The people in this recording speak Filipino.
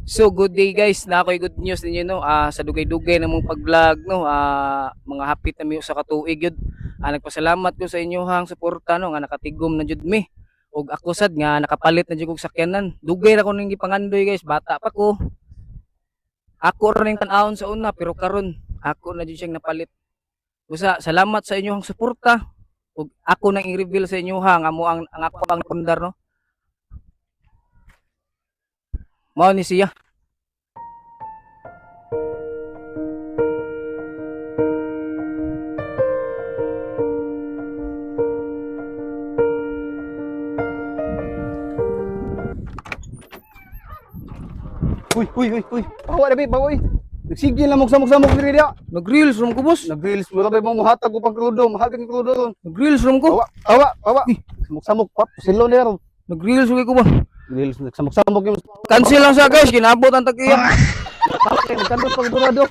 So good day guys, na ako'y good news ninyo no. Sa dugay-dugay na mong pag-vlog no. Mga hapit na mi sa katuig yun. Nagpasalamat ko sa inyo hang suporta no nga nakatigom na jud mi. Og ako sad nga nakapalit na jud kog sakyanan. Dugay ra ko ning gipangandoy guys, bata pa ko. Ako ra ning tan-awon sa una pero karon ako na jud siyang napalit. Usa, salamat sa inyo hang suporta. Og ako nang i-reveal sa inyo hang amo ang ako ang pundar no. Mao ni siya. Uy. Bawa na be, bawa. Nagsigil na samok-samok diri dia. Nag-reels rom ko boss. Nag-reels mo ba mong muhatag ko pang krudo, mahal kang krudo. Nag-reels rom ko. Bawa. Samok-samok pap, silo na ron. Nag-reels ko ba. Reels nagsamok-samok yung Cancel lang sa guys, kinabot ang tagiya. kandos pag durado.